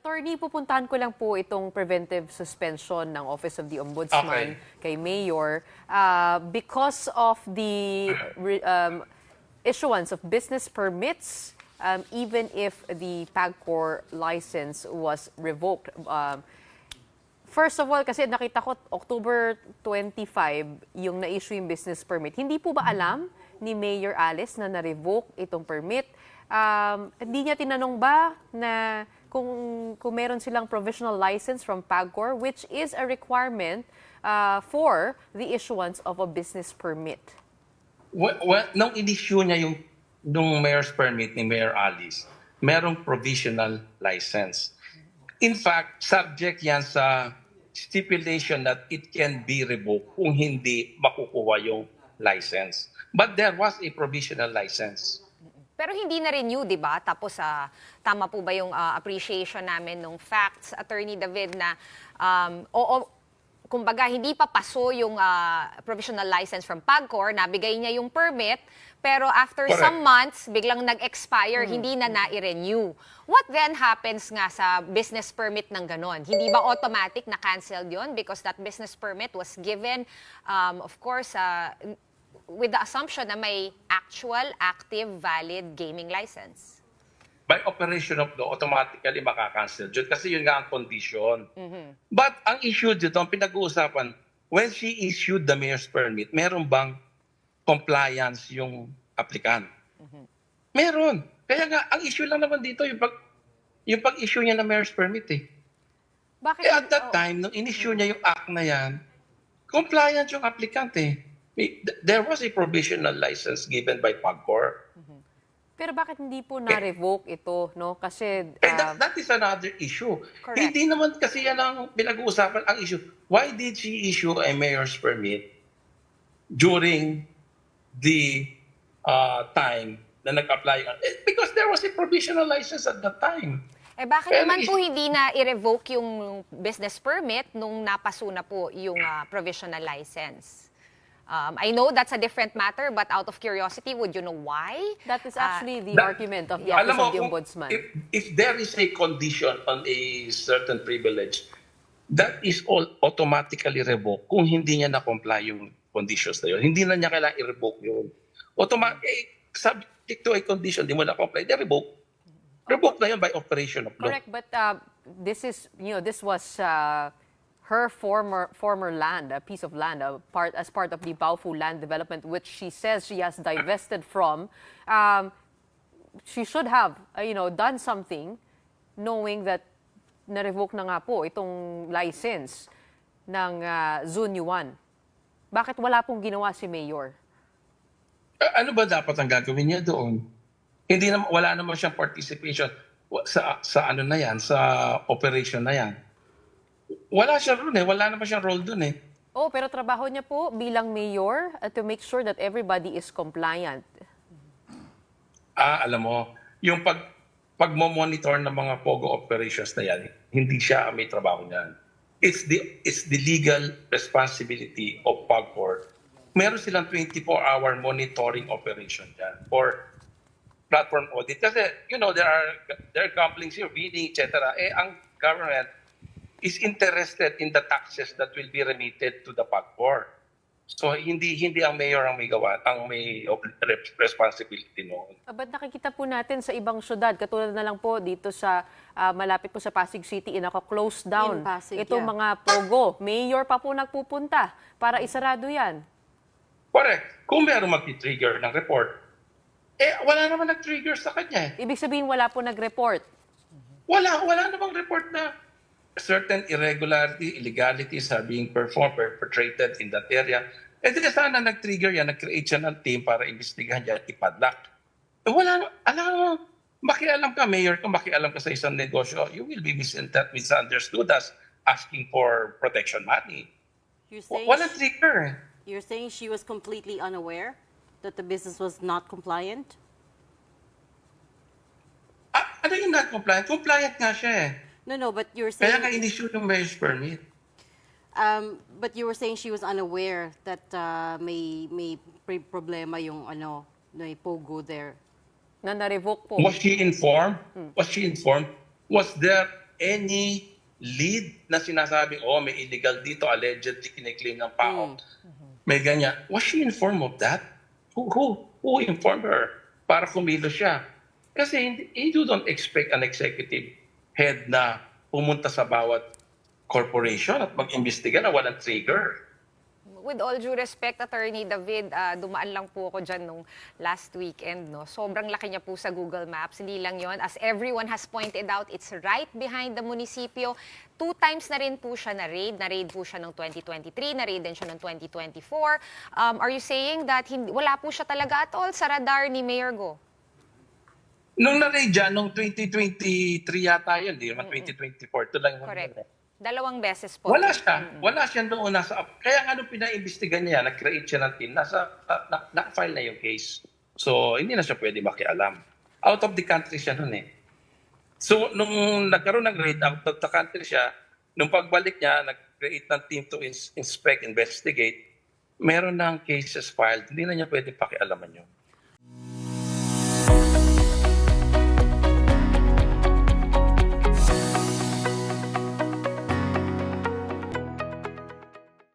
Attorney, pupuntahan ko lang po itong preventive suspension ng Office of the Ombudsman kay Mayor because of the issuance of business permits even if the PAGCOR license was revoked. First of all, kasi nakita ko October 25 yung na-issue yung business permit. Hindi po ba alam ni Mayor Alice na na-revoke itong permit? Hindi niya tinanong ba na kung meron silang provisional license from PAGCOR, which is a requirement for the issuance of a business permit? Nung in-issue niya nung mayor's permit ni Mayor Alice, merong provisional license. In fact, subject yan sa stipulation that it can be revoked kung hindi makukuha yung license. But there was a provisional license. Pero hindi na renew, di ba? Tapos tama po ba yung appreciation namin ng facts, Attorney David, na kumbaga hindi pa paso yung provisional license from PAGCOR, nabigay niya yung permit, pero after Correct. some months, biglang nag-expire, hindi na na-renew. What then happens nga sa business permit ng ganon? Hindi ba automatic na canceled yun? Because that business permit was given, of course, with the assumption na may actual, active, valid gaming license. By operation of law, automatically makakancel dyan kasi yun nga ang condition. But ang issue dito, ang pinag-uusapan, when she issued the mayor's permit, meron bang compliance yung applicant? Meron. Kaya nga, ang issue lang naman dito, yung pag-issue niya ng mayor's permit eh. Bakit? At that time, nung in-issue niya yung act na yan, compliant yung applicant eh. There was a provisional license given by PAGCOR. Pero bakit hindi po na-revoke ito, no? Kasi That is another issue. Correct. Hindi naman kasi yan ang pinag-uusapan ang issue. Why did she issue a mayor's permit during the time na nag-apply? Because there was a provisional license at that time. Bakit Pero naman po hindi na i-revoke yung business permit nung napaso na po yung provisional license? I know that's a different matter, but out of curiosity, would you know why? that is actually the argument of the Office Alam mo, of the Ombudsman. if there is a condition on a certain privilege, that is all automatically revoked kung hindi niya na-comply yung conditions na yun. Hindi na niya kailangan i-revoke yun. Subject to a condition, di mo na-comply, they revoke. Revoke na yun by operation of law. Correct, but this is, this was her former land, a piece of land, as part of the Baofu land development, which she says she has divested from. She should have, done something, knowing that na-revoke na nga po itong license ng Zunyuan. Bakit wala pong ginawa si Mayor? Ano ba dapat ang gagawin niya doon? Wala naman siyang participation sa ano na yan, sa operation na yan. Wala siya ron eh. Wala naman siyang role doon eh. Oh, pero trabaho niya po bilang mayor to make sure that everybody is compliant. Alam mo, yung pagmo-monitor ng mga POGO operations na yan, hindi siya may trabaho niyan. It's the legal responsibility of PAGCOR. Meron silang 24-hour monitoring operation yan for platform audit. Kasi, there are gamblings here, bidding, etc. Ang government is interested in the taxes that will be remitted to the PAGCOR. So, hindi ang mayor ang may gawa, ang may responsibility noon. But nakikita po natin sa ibang syudad, katulad na lang po dito sa malapit po sa Pasig City, close down. In Pasig, itong yeah. mga pogo. Mayor pa po nagpupunta para isarado yan. Correct. Kung meron mag-trigger ng report, wala naman nag-trigger sa kanya. Ibig sabihin wala po nag-report. Wala namang report na certain irregularity, illegalities are being perpetrated in that area. Di sana nag-trigger yan, nag-create siya ng team para imbestigahan yan, ipadlock. Makialam ka, mayor, kung makialam ka sa isang negosyo, you will be misunderstood as asking for protection money. Walang trigger. You're saying she was completely unaware that the business was not compliant? Ano yung not compliant? Compliant nga siya eh. No, but you're Kaya nga saying, in-issue ng mayor's permit. but you were saying she was unaware that may problema yung may pogo there. Na na-revoke po. Was she informed? Was she informed? Was there any lead na sinasabing, may illegal dito, allegedly kiniklaim ng PAOK. May ganyan. Was she informed of that? Who informed her para kumilos siya? Kasi you don't expect an executive head na pumunta sa bawat corporation at mag-imbestiga na walang trigger. With all due respect, Attorney David, dumaan lang po ako dyan nung last weekend. No? Sobrang laki niya po sa Google Maps. Hindi lang yon. As everyone has pointed out, it's right behind the munisipyo. 2 times na rin po siya na-raid. Na-raid po siya noong 2023, na-raid din siya noong 2024. Are you saying that wala po siya talaga at all sa radar ni Mayor Go? Nung na-raid dyan, nung 2023 yata yun, di naman 2024. Ito lang yung Correct. 2 beses po. Wala siya. Wala siya doon. Kaya nga nung pinaimbestigan niya, nag-create siya ng team, naka-file na yung case. So, hindi na siya pwede makialam. Out of the country siya noon eh. So, nung nagkaroon ng raid, out of the country siya, nung pagbalik niya, nag-create ng team to inspect, investigate, meron ng cases filed. Hindi na niya pwede pakialaman yun.